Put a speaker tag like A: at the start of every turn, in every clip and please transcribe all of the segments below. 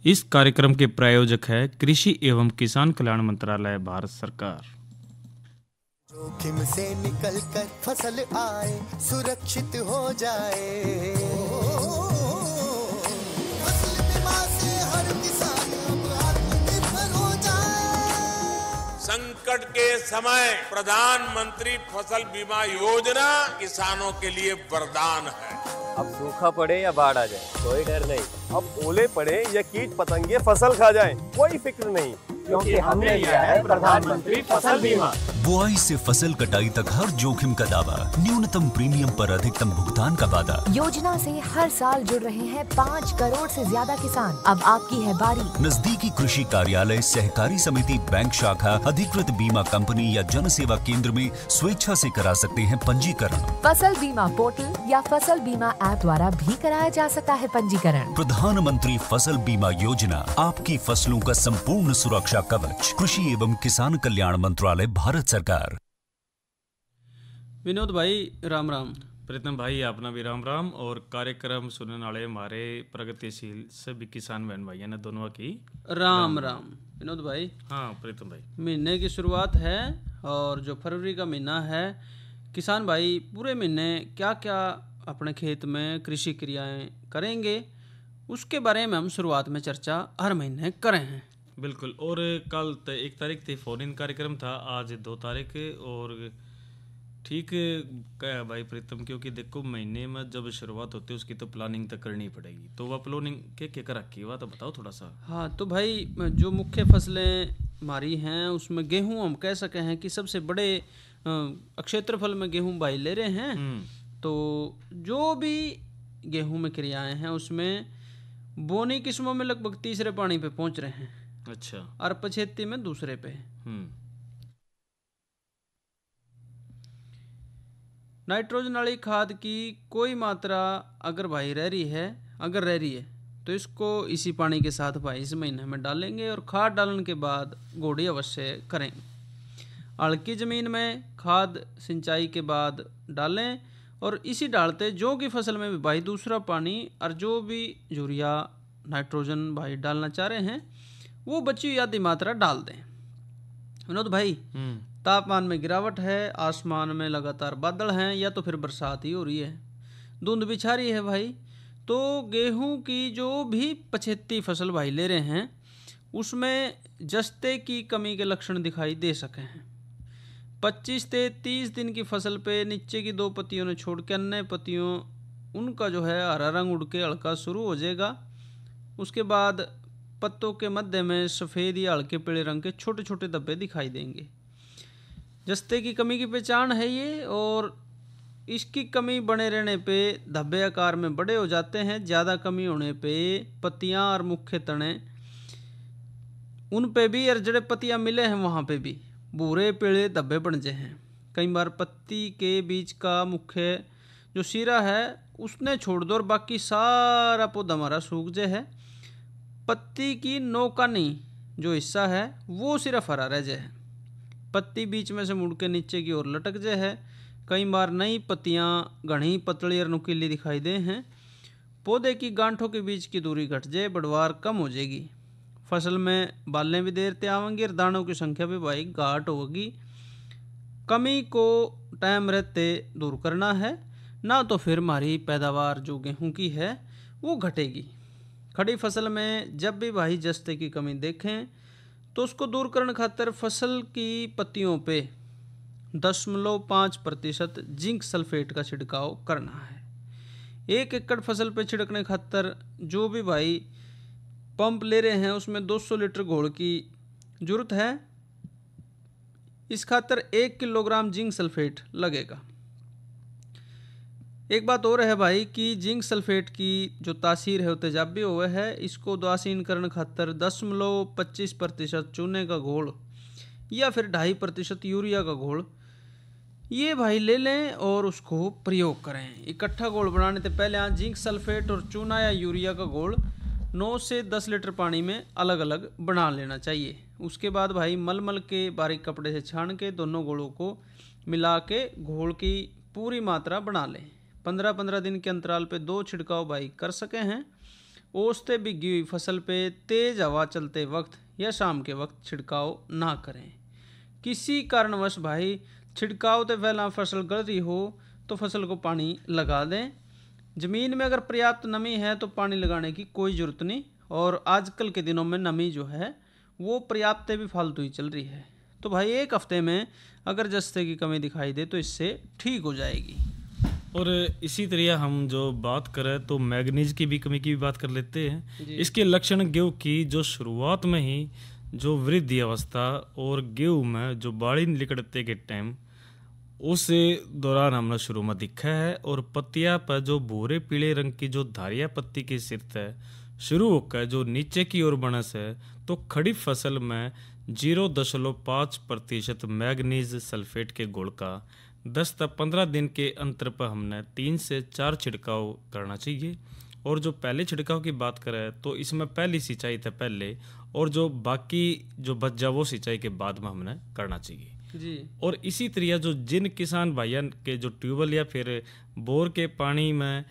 A: इस कार्यक्रम के प्रायोजक है कृषि एवं किसान कल्याण मंत्रालय, भारत सरकार।
B: जोखिम से निकल कर फसल आए, सुरक्षित हो जाए, फसल बीमा से हर किसान अब आत्मनिर्भर हो जाए।
C: संकट के समय प्रधानमंत्री फसल बीमा योजना किसानों के लिए वरदान है।
D: अब सूखा पड़े या बाढ़ आ जाए कोई डर नहीं, अब ओले पड़े या कीट पतंगे फसल खा जाए कोई फिक्र नहीं, क्योंकि हमने लिया है प्रधानमंत्री फसल बीमा।
E: बुआई से फसल कटाई तक हर जोखिम का दावा, न्यूनतम प्रीमियम पर अधिकतम भुगतान का वादा।
F: योजना से हर साल जुड़ रहे हैं 5 करोड़ से ज्यादा किसान। अब आपकी है बारी।
E: नजदीकी कृषि कार्यालय, सहकारी समिति, बैंक शाखा, अधिकृत बीमा कंपनी या जन सेवा केंद्र में स्वेच्छा से करा सकते हैं पंजीकरण।
F: फसल बीमा पोर्टल या फसल बीमा ऐप द्वारा भी कराया जा सकता है पंजीकरण।
E: प्रधानमंत्री फसल बीमा योजना, आपकी फसलों का संपूर्ण सुरक्षा कवच। कृषि एवं किसान कल्याण मंत्रालय, भारत सरकार।
G: विनोद भाई राम राम।
A: प्रीतम भाई अपना भी राम राम। और कार्यक्रम सुनने वाले हमारे प्रगतिशील सभी किसान बहन भाइयों ने दोनों की
G: राम राम। विनोद भाई,
A: हाँ प्रीतम भाई,
G: महीने की शुरुआत है और जो फरवरी का महीना है, किसान भाई पूरे महीने क्या क्या अपने खेत में कृषि क्रियाएं करेंगे, उसके बारे में हम शुरुआत में चर्चा हर महीने करें हैं।
A: बिल्कुल। और कल 1 तारीख थी, फोन इन कार्यक्रम था, आज 2 तारीख। और ठीक क्या भाई प्रीतम, क्योंकि देखो महीने में जब शुरुआत होती है उसकी तो प्लानिंग तो करनी पड़ेगी। तो वह प्लानिंग के क्या कर रखी है तो बताओ थोड़ा सा।
G: हाँ तो भाई, जो मुख्य फसलें हमारी हैं उसमें गेहूं हम कह सके हैं कि सबसे बड़े क्षेत्रफल में गेहूं भाई ले रहे हैं। तो जो भी गेहूं में क्रियाएं हैं उसमें बोनी किस्मों में लगभग तीसरे पानी पे पहुंच रहे हैं।
A: अच्छा।
G: और पछेती में दूसरे पे। नाइट्रोजन वाली खाद की कोई मात्रा अगर भाई रह रही है तो इसको इसी पानी के साथ भाई इस महीने में डालेंगे। और खाद डालने के बाद गोड़ी अवश्य करेंगे। हल्की ज़मीन में खाद सिंचाई के बाद डालें। और इसी डालते जो की फसल में भी भाई दूसरा पानी और जो भी यूरिया नाइट्रोजन भाई डालना चाह रहे हैं वो बची हुई आधी मात्रा डाल दें। विनोद भाई, तापमान में गिरावट है, आसमान में लगातार बादल हैं या तो फिर बरसात ही हो रही है, धुंध भी छा रही है भाई। तो गेहूं की जो भी पछेती फसल भाई ले रहे हैं उसमें जस्ते की कमी के लक्षण दिखाई दे सके हैं। 25 से 30 दिन की फसल पे नीचे की 2 पत्तियों ने छोड़ के अन्य पत्तियों उनका जो है हरा रंग उड़ के हल्का शुरू हो जाएगा। उसके बाद पत्तों के मध्य में सफ़ेद या हल्के पीले रंग के छोटे छोटे धब्बे दिखाई देंगे। जस्ते की कमी की पहचान है ये। और इसकी कमी बने रहने पे धब्बे आकार में बड़े हो जाते हैं। ज़्यादा कमी होने पे पत्तियां और मुख्य तने उन पे भी और जड़े पत्तियां मिले हैं वहाँ पे भी भूरे पीले धब्बे बन जाए हैं। कई बार पत्ती के बीच का मुख्य जो सिरा है उसने छोड़ दो और बाकी सारा पौधा हमारा सूख जाए है। पत्ती की नोकानी जो हिस्सा है वो सिर्फ हरा रह जाए। पत्ती बीच में से मुड़ के नीचे की ओर लटक जाए है। कई बार नई पत्तियां घनी पतली और नुकीली दिखाई दे हैं। पौधे की गांठों के बीच की दूरी घट जाए, बढ़वार कम हो जाएगी। फसल में बालें भी देर से आवेंगी और दानों की संख्या भी भाई घाट होगी। कमी को टाइम रहते दूर करना है, ना तो फिर हमारी पैदावार जो गेहूं की है वो घटेगी। खड़ी फसल में जब भी भाई जस्ते की कमी देखें तो उसको दूर करने खातिर फसल की पत्तियों पे 0.5% जिंक सल्फेट का छिड़काव करना है। 1 एकड़ फसल पे छिड़कने खातिर जो भी भाई पंप ले रहे हैं उसमें 200 लीटर घोल की जरूरत है। इस खातिर 1 किलोग्राम जिंक सल्फेट लगेगा। एक बात और है भाई कि जिंक सल्फेट की जो तासीर है वो तेजाबी हुआ है। इसको उदासीन करने खातिर 0.25% चूने का घोल या फिर 2.5% यूरिया का घोल ये भाई ले लें और उसको प्रयोग करें। इकट्ठा घोल बनाने से पहले यहाँ जिंक सल्फेट और चूना या यूरिया का घोल 9 से 10 लीटर पानी में अलग अलग बना लेना चाहिए। उसके बाद भाई मलमल के बारीक कपड़े से छान के दोनों घोलों को मिला के घोल की पूरी मात्रा बना लें। 15-15 दिन के अंतराल पे 2 छिड़काव भाई कर सके हैं। ओसते भीगी हुई फसल पे तेज हवा चलते वक्त या शाम के वक्त छिड़काव ना करें। किसी कारणवश भाई छिड़काव से पहला फसल गल रही हो तो फसल को पानी लगा दें। ज़मीन में अगर पर्याप्त नमी है तो पानी लगाने की कोई ज़रूरत नहीं, और आजकल के दिनों में नमी जो है वो पर्याप्त भी फालतू ही चल रही है। तो भाई एक हफ्ते में अगर जस्ते की कमी दिखाई दे तो इससे ठीक हो जाएगी।
A: और इसी तरह हम जो बात करें तो मैग्नीज की भी कमी की भी बात कर लेते हैं। इसके लक्षण गेहूँ की जो शुरुआत में ही जो वृद्धि अवस्था और गेहूँ में जो बाड़ी निकलते के टाइम उस दौरान हमने शुरू में दिखा है, और पत्तियां पर जो भूरे पीले रंग की जो धारिया पत्ती की सिरत है शुरू होकर जो नीचे की ओर बनस है, तो खड़ी फसल में 0.5% मैग्नीज सल्फेट के गुण का 10 से 15 दिन के अंतर पर हमने 3 से 4 छिड़काव करना चाहिए। और जो पहले छिड़काव की बात करें तो इसमें पहली सिंचाई था पहले, और जो बाकी जो बच जा वो सिंचाई के बाद में हमने करना चाहिए
G: जी।
A: और इसी तरह जो जिन किसान भाइयों के जो ट्यूबवेल या फिर बोर के पानी में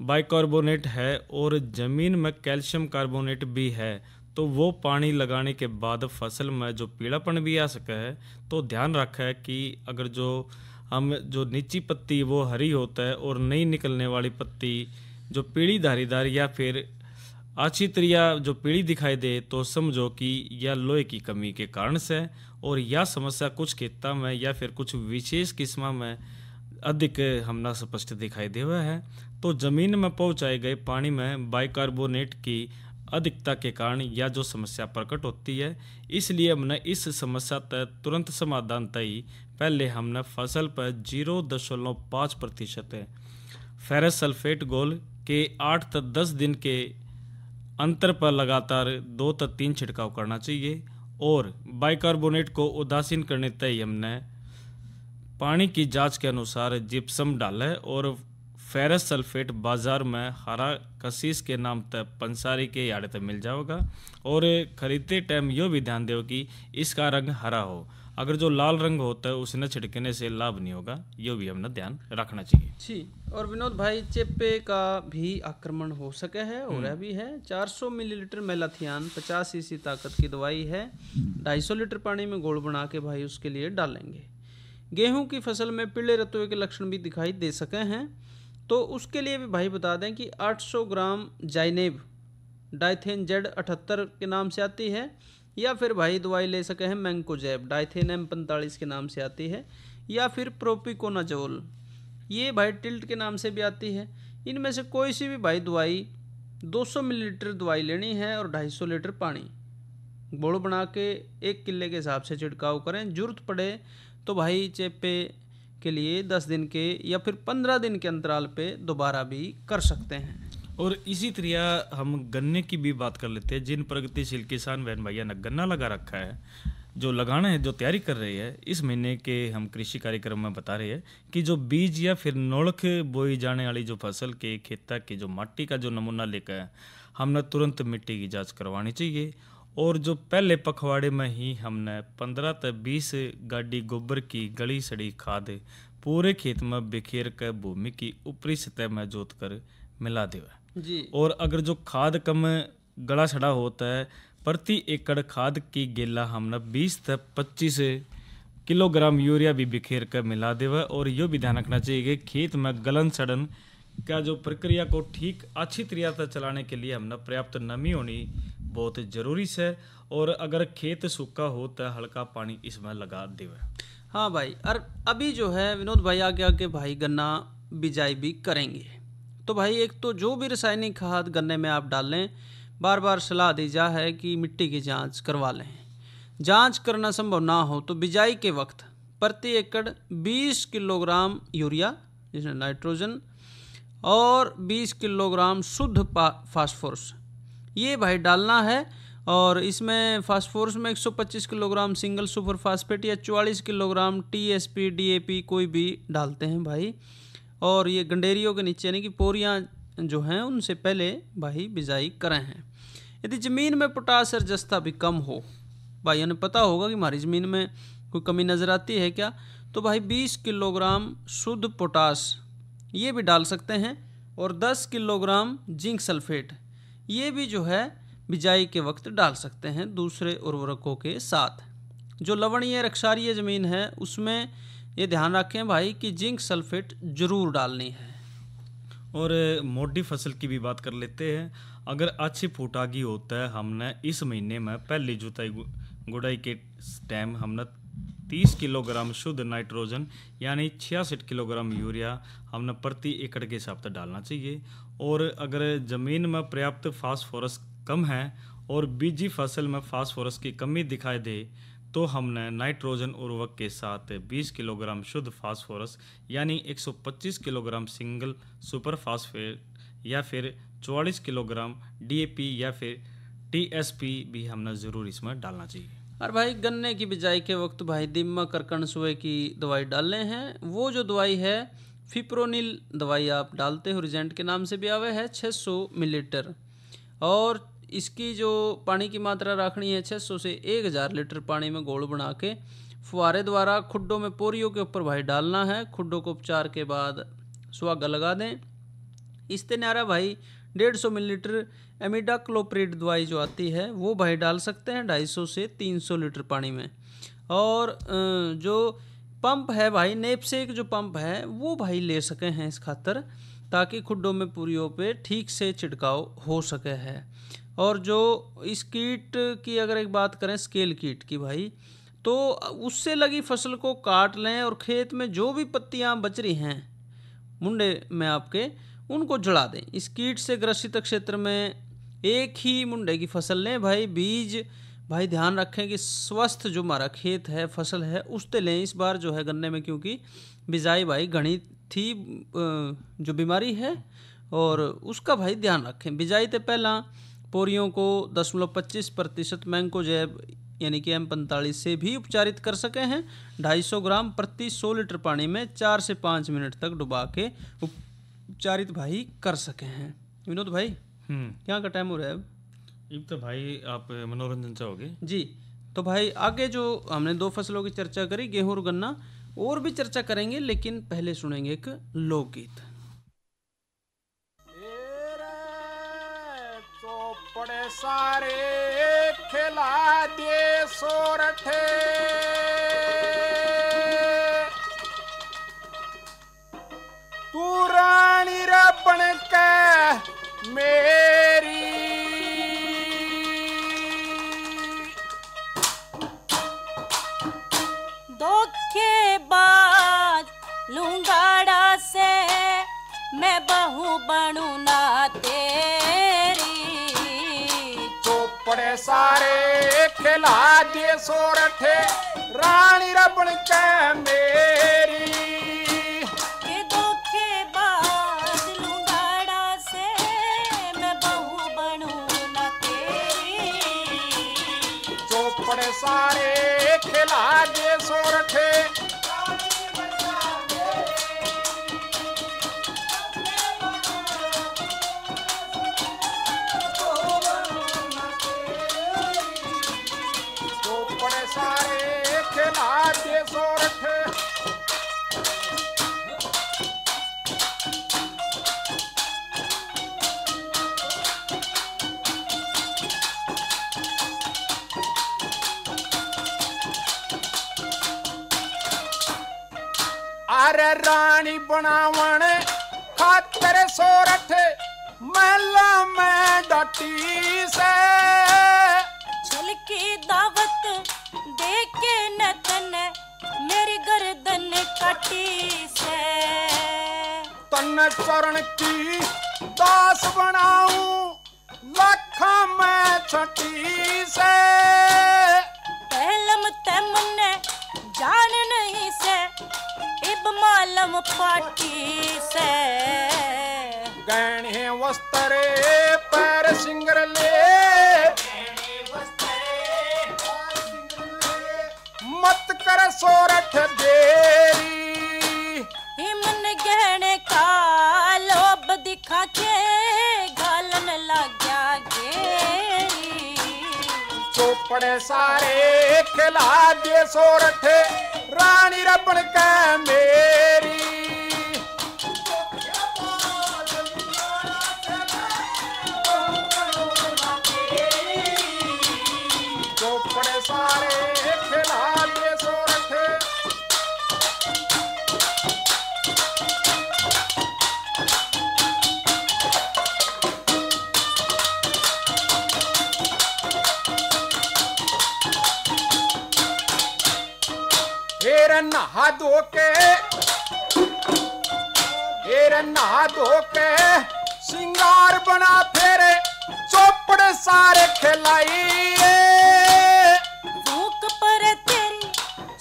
A: बाइकार्बोनेट है और ज़मीन में कैल्शियम कार्बोनेट भी है, तो वो पानी लगाने के बाद फसल में जो पीलापन भी आ सका है, तो ध्यान रखा है कि अगर जो हम जो नीची पत्ती वो हरी होता है और नई निकलने वाली पत्ती जो पीली धारीदार या फिर अच्छी तरह जो पीली दिखाई दे, तो समझो कि यह लोहे की कमी के कारण से, और यह समस्या कुछ खेतों में या फिर कुछ विशेष किस्मों में अधिक हमना स्पष्ट दिखाई दे हुआ है। तो ज़मीन में पहुंचाए गए पानी में बाइकार्बोनेट की अधिकता के कारण यह जो समस्या प्रकट होती है, इसलिए हमने इस समस्या तक तुरंत समाधान तय पहले हमने फसल पर 0.5% फेरस सल्फेट घोल के 8 से 10 दिन के अंतर पर लगातार 2 से 3 छिड़काव करना चाहिए। और बाइकार्बोनेट को उदासीन करने तय हमने पानी की जांच के अनुसार जिप्सम डाला है, और फेरस सल्फेट बाजार में हरा कशीस के नाम तक पंसारी के यार्ड तक मिल जाएगा। और खरीदते टाइम यो भी ध्यान दो कि इसका रंग हरा हो, अगर जो लाल रंग होता है उसने छिड़कने से लाभ नहीं होगा, यो भी हमने ध्यान रखना चाहिए
G: जी। और विनोद भाई चेपे का भी आक्रमण हो सके है, हो रहा भी है। 400 मिलीलीटर मेलाथियान 50 सीसी ताकत की दवाई है, 250 लीटर पानी में घोल बना के भाई उसके लिए डालेंगे। गेहूं की फसल में पीले रतुए के लक्षण भी दिखाई दे सके हैं, तो उसके लिए भी भाई बता दें कि 800 ग्राम जाइनेब डाइथेन जेड 78 के नाम से आती है, या फिर भाई दवाई ले सके हैं मैंकोजेब डाइथेन M45 के नाम से आती है, या फिर प्रोपिकोनाजोल ये भाई टिल्ट के नाम से भी आती है। इनमें से कोई सी भी भाई दवाई 200 मिलीलीटर दवाई लेनी है और 250 लीटर पानी घोल बना के 1 किले के हिसाब से छिड़काव करें। जरूरत पड़े तो भाई चेपे के लिए 10 दिन के या फिर 15 दिन के अंतराल पे दोबारा भी कर सकते हैं।
A: और इसी तरह हम गन्ने की भी बात कर लेते हैं। जिन प्रगतिशील किसान बहन भैया ने गन्ना लगा रखा है, जो लगाना है, जो तैयारी कर रही है, इस महीने के हम कृषि कार्यक्रम में बता रहे हैं कि जो बीज या फिर नोड़क बोई जाने वाली जो फसल के खेता की जो मिट्टी का जो नमूना लेकर हमने तुरंत मिट्टी की जांच करवानी चाहिए। और जो पहले पखवाड़े में ही हमने 15 से 20 गाड़ी गोबर की गली सड़ी खाद पूरे खेत में बिखेर कर भूमि की ऊपरी सतह में जोत कर मिला देवा
G: जी।
A: और अगर जो खाद कम गला सड़ा होता है, प्रति एकड़ खाद की गेला हमने 20 से 25 किलोग्राम यूरिया भी बिखेर कर मिला देवा। और यो भी ध्यान रखना चाहिए कि खेत में गलन सड़न का जो प्रक्रिया को ठीक अच्छी तरह से चलाने के लिए हमने पर्याप्त नमी होनी बहुत जरूरी है। और अगर खेत सूखा हो तो हल्का पानी इसमें लगा देवा।
G: हाँ भाई, और अभी जो है विनोद भाई आगे आगे भाई गन्ना बिजाई भी करेंगे, तो भाई एक तो जो भी रासायनिक खाद गन्ने में आप डाल लें, बार बार सलाह दी जा है कि मिट्टी की जांच करवा लें। जांच करना संभव ना हो तो बिजाई के वक्त प्रति एकड़ 20 किलोग्राम यूरिया जिसमें नाइट्रोजन और 20 किलोग्राम शुद्ध फास्फोरस ये भाई डालना है। और इसमें फास्फोरस में 125 किलोग्राम सिंगल सुपर फास्फेट या 44 किलोग्राम TSP DAP कोई भी डालते हैं भाई। और ये गंडेरियों के नीचे यानी कि पोरियाँ जो हैं उनसे पहले भाई बिजाई करें हैं। यदि ज़मीन में पोटास और जस्ता भी कम हो, भाइयों ने पता होगा कि हमारी ज़मीन में कोई कमी नज़र आती है क्या, तो भाई 20 किलोग्राम शुद्ध पोटास ये भी डाल सकते हैं और 10 किलोग्राम जिंक सल्फेट ये भी जो है बिजाई के वक्त डाल सकते हैं दूसरे उर्वरकों के साथ। जो लवणीय और क्षारीय ज़मीन है उसमें ये ध्यान रखें भाई कि जिंक सल्फेट जरूर डालनी है।
A: और मोटी फसल की भी बात कर लेते हैं। अगर अच्छी फुटागी होता है, हमने इस महीने में पहली जुताई गुड़ाई के टाइम हमने 30 किलोग्राम शुद्ध नाइट्रोजन यानी 66 किलोग्राम यूरिया हमने प्रति एकड़ के हिसाब से डालना चाहिए। और अगर ज़मीन में पर्याप्त फास्फोरस कम है और बीजी फसल में फास्फोरस की कमी दिखाई दे तो हमने नाइट्रोजन उर्वरक के साथ 20 किलोग्राम शुद्ध फास्फोरस यानी 125 किलोग्राम सिंगल सुपर फास्फेट या फिर 44 किलोग्राम डीएपी या फिर टीएसपी भी हमने ज़रूर इसमें डालना चाहिए।
G: और भाई गन्ने की बिजाई के वक्त भाई दीमक और कणसुए की दवाई डालने हैं। वो जो दवाई है फिप्रोनिल दवाई आप डालते हो, रिजेंट के नाम से भी आवे है, 600 मिलीलीटर। और इसकी जो पानी की मात्रा रखनी है 600 से 1000 लीटर पानी में घोल बना के फुहारे द्वारा खुड्डों में पोरियों के ऊपर भाई डालना है। खुड्डों को उपचार के बाद सुहागा लगा दें। इससे न्यारा भाई 150 मिलीलीटर एमिडाक्लोप्रिड दवाई जो आती है वो भाई डाल सकते हैं 250 से 300 लीटर पानी में। और जो पंप है भाई नेपसेक जो पंप है वो भाई ले सके हैं इस खातर, ताकि खुड्डों में पोरियों पे ठीक से छिड़काव हो सके है। और जो इस कीट की अगर एक बात करें स्केल कीट की भाई, तो उससे लगी फसल को काट लें और खेत में जो भी पत्तियां बच रही हैं मुंडे में आपके, उनको जला दें। इस कीट से ग्रसित क्षेत्र में एक ही मुंडे की फसल लें भाई। बीज भाई ध्यान रखें कि स्वस्थ जो हमारा खेत है फसल है उससे लें। इस बार जो है गन्ने में क्योंकि बिजाई भाई घनी थी जो बीमारी है, और उसका भाई ध्यान रखें। बिजाई से पहला पोरियों को 0.25% मैंकोजेब यानी कि M45 से भी उपचारित कर सके हैं। 250 ग्राम प्रति 100 लीटर पानी में 4 से 5 मिनट तक डुबा के उपचारित भाई कर सके हैं। विनोद भाई क्या का टाइम हो रहा है अब?
A: तो भाई आप मनोरंजन चाहोगे
G: जी, तो भाई आगे जो हमने 2 फसलों की चर्चा करी, गेहूं और गन्ना, और भी चर्चा करेंगे, लेकिन पहले सुनेंगे एक लोकगीत।
H: बड़े सारे खिला दे सोरठे, तू रानी रे बन के मेरी,
I: धोखेबाज लूंगाड़ा से मैं बहू बनू ना तेरी,
H: बड़े सारे खिला दे सोरठे रानी रबण के मेरी,
I: के धोखेबाज लूंगाड़ा से मैं बहू बनू ना तेरी,
H: जो बड़े सारे खिला दे सोरठे सारे खिला दे सोरठे, अरे रानी बनावण खातर सोरठे महला में डटी से,
I: छलकी दावत देके नतन मेरी गर्दन कटी से,
H: तन चरण की दास बनाऊं लाखा में छठी से,
I: पहलम तमने जान नहीं से इब मालम पाटी से,
H: गहने वस्त्रे पैर सिंगर ले, मत कर सोरठ देरी,
I: हिमन गहने का लोभ दिखा के गालन लाग्या गेरी,
H: चोपड़े सारे खिला दे सोरठ रानी रबण के मेरी, हेर नहा धो के सिंगार बना फेरे चौपड़ सारे खिलाइए
I: भूख पर तेरी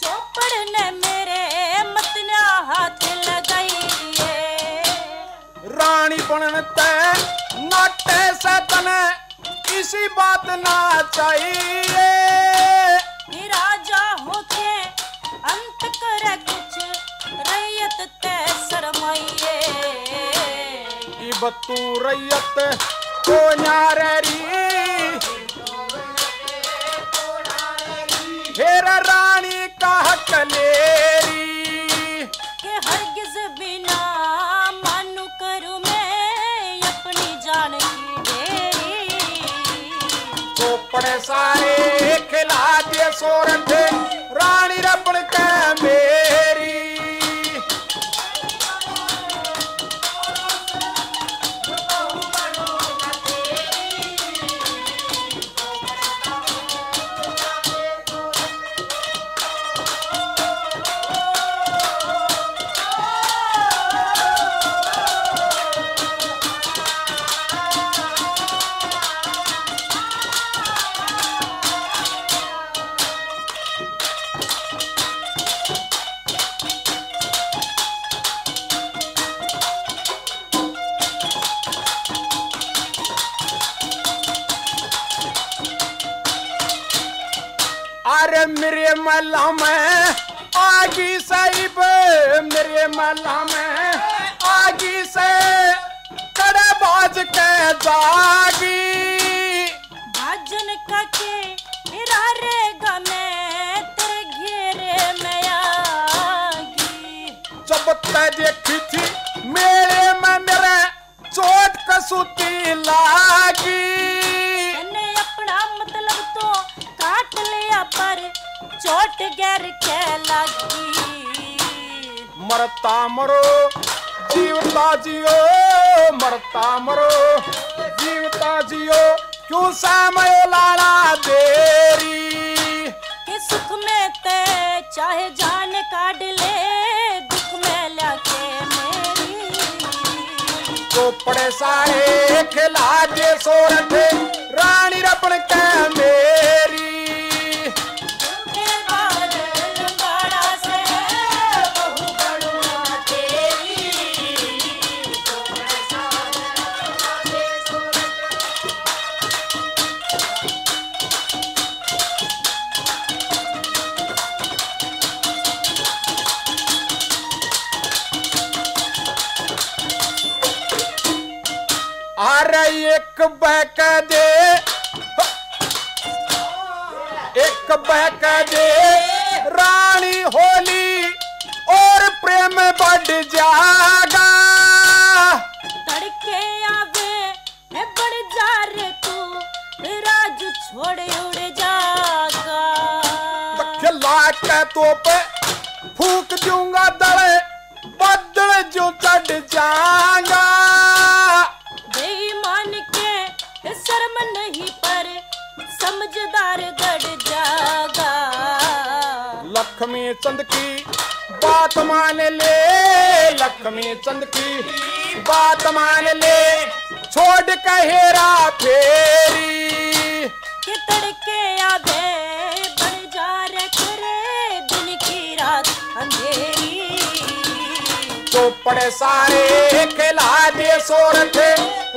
I: चौपड़ ने मेरे मतना हाथ लगाइए
H: रानी बनते नाटे से तने इसी बात ना चाहिए
I: राजा होके अंत करे कुछ रैयत ते शरमाइए
H: बतू रैयत को न्यारी हेर रानी का कलेरी
I: के हरगिज बिना मानू करूं मैं अपनी जान की डेरी
H: चौपड़े सारे खिला दिए सोरठ रानी रबड़ के मेरी अरे मेरे मला में आगी साहिब मेरे मला में आगी से कड़े बाज के जागी
I: भाजन का के रहेगा मैं तेरे घेरे में आगी
H: जब तै देखी थी मेरे में मेरे चोट कसूती लागी
I: मैंने अपना मतलब तो काट लिया पर चोट गैर के लगी
H: मरता मरो जीवता जियो मरता मरो जीवता जियो क्यों समय लाला देरी
I: कि सुख में ते चाहे जान काट ले दुख में लाके मेरी
H: चौपड़े सारे खिला दे सोरठ रानी रबड़ के मेरी अरे एक बैक दे रानी होली और प्रेम बढ़ जागा
I: तड़के आवे है बढ़ जा रे तू राजू छोड़े उड़ जागा
H: खिला के तो पे फूक दूंगा दड़े बदल जो चढ़ जागा
I: बेईमान के शर्म नहीं पर समझदार गड़ जागा
H: लक्ष्मी चंद की बात मान ले लक्ष्मी चंद की बात मान ले छोड़ के हेरा फेरी
I: के तड़के आवे बढ़ जा रे करे दिन की रात अंधेरी
H: चौपड़े सारे खिला दे सोरठ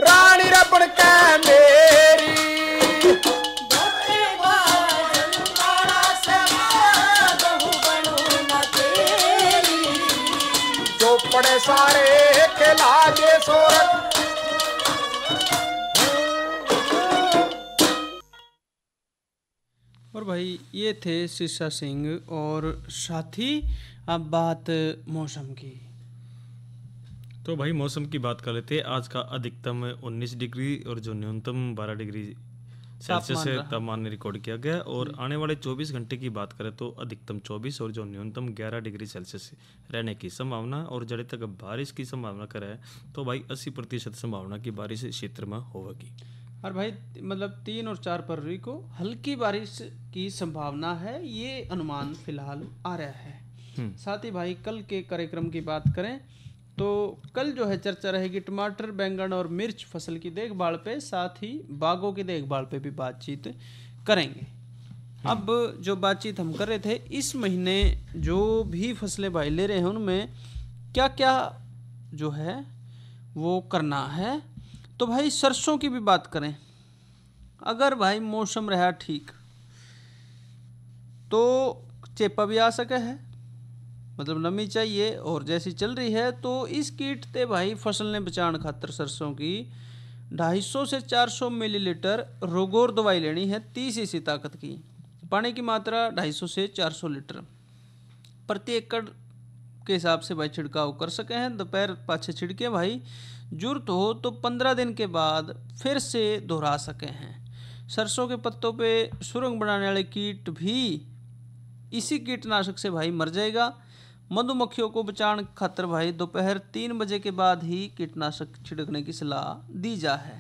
H: रानी रबड़ के मेरी चौपड़े सारे खिला दे सोरठ
G: और भाई ये थे शीशा सिंह और साथी। अब बात मौसम की।
A: तो भाई मौसम की बात कर लेते हैं। आज का अधिकतम 19 डिग्री और जो न्यूनतम 12 डिग्री सेल्सियस से तापमान रिकॉर्ड किया गया। और आने वाले 24 घंटे की बात करें तो अधिकतम 24 और जो न्यूनतम 11 डिग्री सेल्सियस रहने की संभावना। और जड़े तक बारिश की संभावना करे तो भाई 80% संभावना की बारिश इस क्षेत्र में होगी।
G: और भाई मतलब 3 और 4 फरवरी को हल्की बारिश की संभावना है, ये अनुमान फिलहाल आ रहा है। साथ ही भाई कल के कार्यक्रम की बात करें तो कल जो है चर्चा रहेगी टमाटर, बैंगन और मिर्च फसल की देखभाल पे, साथ ही बागों की देखभाल पे भी बातचीत करेंगे। अब जो बातचीत हम कर रहे थे, इस महीने जो भी फसलें भाई ले रहे हैं उनमें क्या क्या जो है वो करना है। तो भाई सरसों की भी बात करें, अगर भाई मौसम रहा ठीक तो चेपा भी आ सके है, मतलब नमी चाहिए और जैसी चल रही है तो इस कीट ते भाई फसल ने बचाने खातर सरसों की 250 से 400 मिलीलीटर रोगोर दवाई लेनी है 30 ईसी ताकत की। पानी की मात्रा 250 से 400 लीटर प्रति एकड़ के हिसाब से भाई छिड़काव कर सके हैं। दोपहर पाछे छिड़के भाई, जरूरत हो तो 15 दिन के बाद फिर से दोहरा सके हैं। सरसों के पत्तों पे सुरंग बनाने वाले कीट भी इसी कीटनाशक से भाई मर जाएगा। मधुमक्खियों को बचाने खातर भाई दोपहर 3 बजे के बाद ही कीटनाशक छिड़कने की सलाह दी जा है।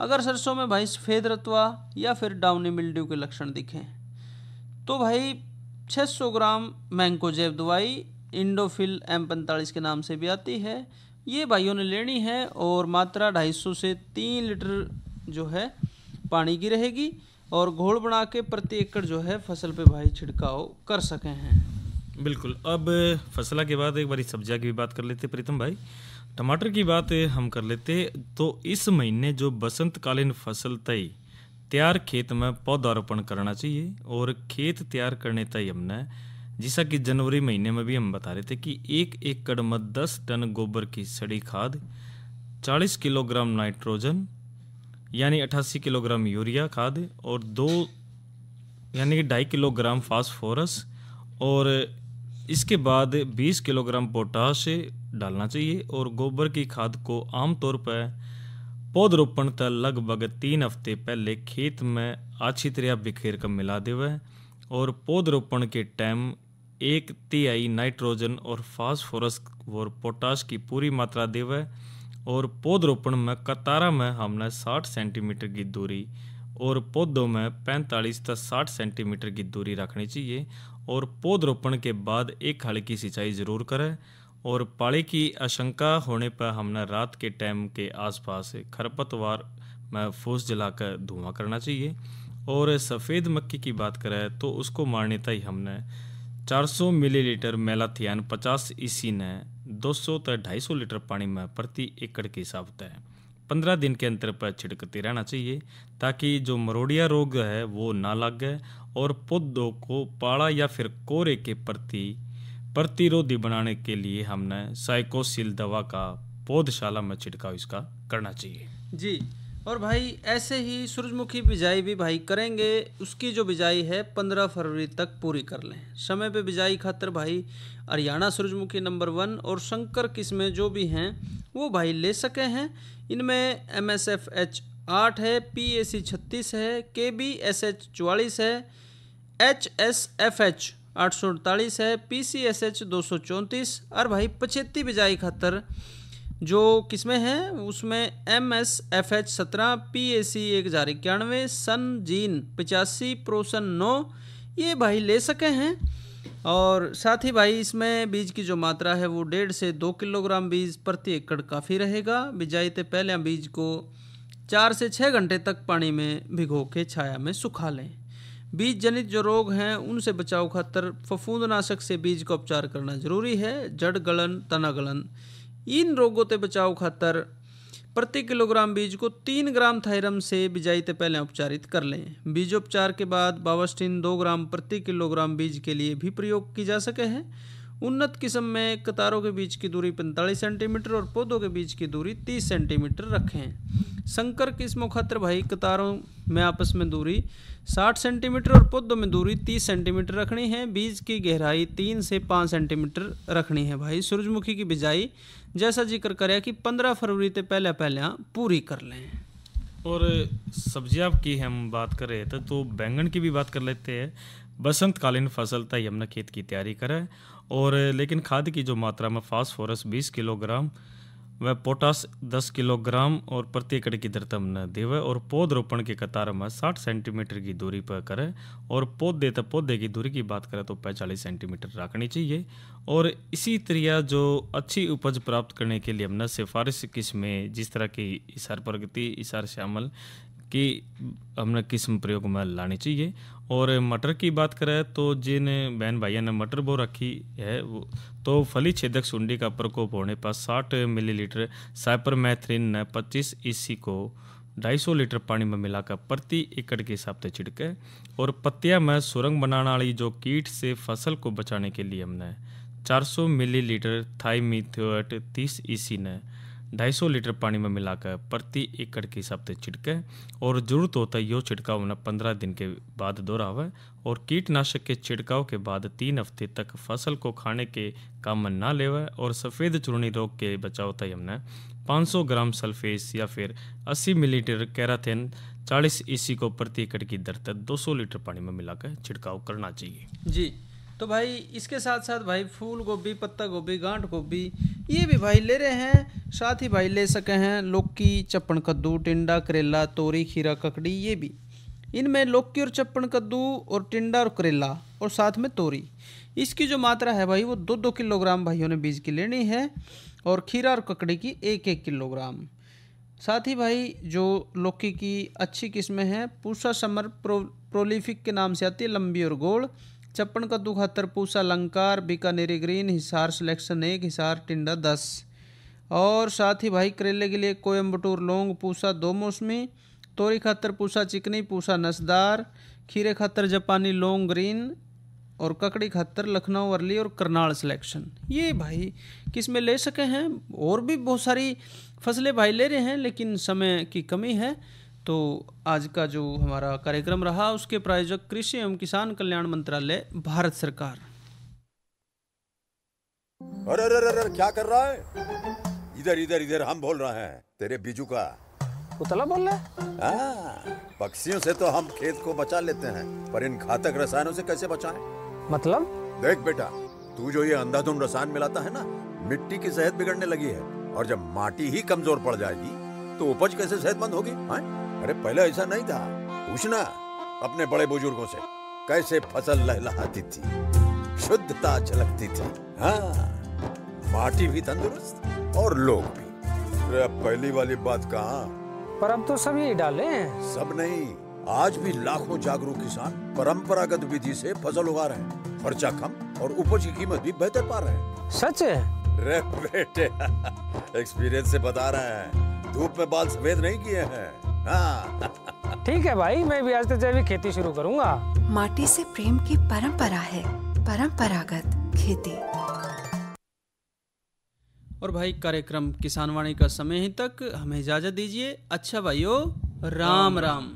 G: अगर सरसों में भाई सफ़ेद रतवा या फिर डाउनी मिल्ड्यू के लक्षण दिखें तो भाई 600 ग्राम मैंकोजेब दवाई इंडोफिल M45 के नाम से भी आती है, ये भाइयों ने लेनी है और मात्रा 250 से 3 लीटर जो है पानी की रहेगी और घोल बना के प्रति एकड़ जो है फसल पे भाई छिड़काव कर सके हैं।
A: बिल्कुल। अब फसला के बाद एक बारी सब्जियां की भी बात कर लेते प्रीतम भाई। टमाटर की बात हम कर लेते तो इस महीने जो बसंतकालीन फसल तय तैयार खेत में पौधारोपण करना चाहिए और खेत तैयार करने तय हमने जैसा कि जनवरी महीने में भी हम बता रहे थे कि 1 एकड़ में 10 टन गोबर की सड़ी खाद, 40 किलोग्राम नाइट्रोजन यानी 88 किलोग्राम यूरिया खाद और 2 किलोग्राम फास्फोरस और इसके बाद 20 किलोग्राम पोटाश डालना चाहिए। और गोबर की खाद को आमतौर पर पौधरोपण तक लगभग 3 हफ्ते पहले खेत में अच्छी तरह बिखेर कर मिला देवे और पौधरोपण के टाइम 1/3 नाइट्रोजन और फास्फोरस और पोटाश की पूरी मात्रा देवे। और पौधरोपण में कतारा में हमने 60 सेंटीमीटर की दूरी और पौधों में 45 से 60 सेंटीमीटर की दूरी रखनी चाहिए। और पौधरोपण के बाद एक हाली की सिंचाई जरूर करें और पाले की आशंका होने पर हमने रात के टाइम के आसपास खरपतवार में फूस जलाकर धुआं करना चाहिए। और सफ़ेद मक्खी की बात करें तो उसको मारने तक हमने 400 मिलीलीटर मेलाथियान 50 ईसी ने 200 से 250 लीटर पानी में प्रति एकड़ के हिसाब से 15 दिन के अंतर पर छिड़कते रहना चाहिए ताकि जो मरोड़िया रोग है वो ना लगे और पौधों को पाला या फिर कोरे के प्रति प्रतिरोधी बनाने के लिए हमने साइकोसिल दवा का पौधशाला में छिड़काव इसका करना चाहिए
G: जी। और भाई ऐसे ही सूरजमुखी बिजाई भी भाई करेंगे, उसकी जो बिजाई है 15 फरवरी तक पूरी कर लें। समय पे बिजाई खातर भाई हरियाणा सूरजमुखी नंबर 1 और शंकर किस्में जो भी हैं वो भाई ले सके हैं। इनमें MSFH 8 है, PAC 36 है, KBSH 44 है, HSFH 848 है, PCSH 234 और भाई 75 बिजाई खातर जो किस्में हैं उसमें MSFH 17, PAC 1091, सन जीन 85, प्रोसन 9 ये भाई ले सके हैं। और साथ ही भाई इसमें बीज की जो मात्रा है वो 1.5 से 2 किलोग्राम बीज प्रति एकड़ काफ़ी रहेगा। बिजाई से पहले बीज को 4 से 6 घंटे तक पानी में भिगो के छाया में सुखा लें। बीज जनित जो रोग हैं उनसे बचाव खातर फफूंदनाशक से बीज का उपचार करना जरूरी है। जड़ गलन, तना गलन, इन रोगों से बचाव खातर प्रति किलोग्राम बीज को 3 ग्राम थायरम से बिजाई से पहले उपचारित कर लें। बीजोपचार के बाद बावस्टीन 2 ग्राम प्रति किलोग्राम बीज के लिए भी प्रयोग की जा सके हैं। उन्नत किस्म में कतारों के बीच की दूरी 45 सेंटीमीटर और पौधों के बीच की दूरी 30 सेंटीमीटर रखें। संकर किस्मों खातर भाई कतारों में आपस में दूरी 60 सेंटीमीटर और पौधों में दूरी 30 सेंटीमीटर रखनी है। बीज की गहराई 3 से 5 सेंटीमीटर रखनी है। भाई सूरजमुखी की बिजाई जैसा जिक्र करें कि 15 फरवरी से पहले पूरी कर लें।
A: और सब्जियां की हम बात कर रहे थे तो बैंगन की भी बात कर लेते हैं। बसंतकालीन फसल तय हमने खेत की तैयारी करें और लेकिन खाद की जो मात्रा में फास्फोरस 20 किलोग्राम वह पोटास 10 किलोग्राम और प्रति एकड़ की दर हमने देवे और पौधरोपण के कतार में 60 सेंटीमीटर की दूरी पर करें और पौधे की दूरी की बात करें तो 45 सेंटीमीटर रखनी चाहिए। और इसी तरह जो अच्छी उपज प्राप्त करने के लिए हमने सिफारिश किस्में जिस तरह की इसार प्रगति, इसार श्यामल की हमने किस्म प्रयोग में लानी चाहिए। और मटर की बात करें तो जिन बहन भाइयों ने मटर बो रखी है वो तो फली छेदक सुंडी का प्रकोप होने पर 60 मिलीलीटर साइपरमेथ्रिन ने 25 EC को 250 लीटर पानी में मिलाकर प्रति एकड़ के हिसाब से छिड़के। और पत्तियां में सुरंग बनाने वाली जो कीट से फसल को बचाने के लिए हमने 400 मिलीलीटर थाइमिथोएट 30 EC ने 250 लीटर पानी में मिलाकर प्रति एकड़ के हिसाब से छिड़के। और जरूरत होता है यो छिड़काव होना 15 दिन के बाद दोहरावे। और कीटनाशक के छिड़काव के बाद 3 हफ्ते तक फसल को खाने के काम में ना लेवे। और सफ़ेद चूर्णी रोग के बचाव होता है हमने 500 ग्राम सल्फेस या फिर 80 मिलीलीटर कैराथेन 40 EC को प्रति एकड़ की दर तक 200 लीटर पानी में मिलाकर छिड़काव करना चाहिए
G: जी। तो भाई इसके साथ साथ भाई फूल गोभी, पत्ता गोभी, गांठ गोभी ये भी भाई ले रहे हैं। साथ ही भाई ले सके हैं लौकी, चप्पन कद्दू, टिंडा, करेला, तोरी, खीरा, ककड़ी ये भी। इनमें लौकी और चप्पन कद्दू और टिंडा और करेला और साथ में तोरी, इसकी जो मात्रा है भाई वो 2-2 किलोग्राम भाइयों ने बीज की लेनी है। और खीरा और ककड़ी की 1-1 किलोग्राम। साथ ही भाई जो लौकी की अच्छी किस्में हैं पूसा समर प्रोलिफिक के नाम से आती है, लंबी और गोल। चप्पन कद्दू 71, पूसा अलंकार, बीकानेरी ग्रीन, हिसार सिलेक्शन 1, हिसार टिंडा 10। और साथ ही भाई करेले के लिए कोयम्बटूर लौंग, पूसा 2 मौसमी, तोरी खातर पूसा चिकनी, पूसा नसदार, खीरे खातर जापानी लौंग ग्रीन और ककड़ी खातर लखनऊ अर्ली और करनाल सिलेक्शन। ये भाई किस्में ले सके हैं। और भी बहुत सारी फसलें भाई ले रहे हैं लेकिन समय की कमी है। तो आज का जो हमारा कार्यक्रम रहा उसके प्रायोजक कृषि एवं किसान कल्याण मंत्रालय, भारत सरकार।
J: अरे अरे अरे क्या कर रहा है? इधर इधर इधर हम बोल रहे हैं तेरे बीजू का।
K: पुतला बोल रहा है?
J: हाँ, पक्षियों से तो हम खेत को बचा लेते हैं पर इन घातक रसायनों से कैसे बचाएं?
K: मतलब?
J: देख बेटा, तू जो ये अंधाधुंध रसायन मिलाता है ना, मिट्टी की सेहत बिगड़ने लगी है। और जब माटी ही कमजोर पड़ जाएगी तो उपज कैसे सेहतमंद होगी? अरे पहले ऐसा नहीं था। पूछना अपने बड़े बुजुर्गों से, कैसे फसल लहलहाती थी, शुद्धता झलकती थी। हाँ, माटी भी तंदुरुस्त और लोग भी। अरे अब पहली वाली बात कहाँ?
K: पर अब तो सब यही डाले हैं।
J: सब नहीं, आज भी लाखों जागरूक किसान परंपरागत विधि से फसल उगा रहे हैं। खर्चा कम और उपज की कीमत भी बेहतर पा रहे हैं।
K: सच है?
J: रे बेटे एक्सपीरियंस से बता रहे हैं, धूप में बाल सफेद नहीं किए हैं। हाँ।
K: ठीक है भाई, मैं भी आज से जैविक खेती शुरू करूंगा।
L: माटी से प्रेम की परंपरा है, परंपरागत खेती।
G: और भाई कार्यक्रम किसान वाणी का समय ही तक हमें इजाजत दीजिए। अच्छा भाइयों, राम राम।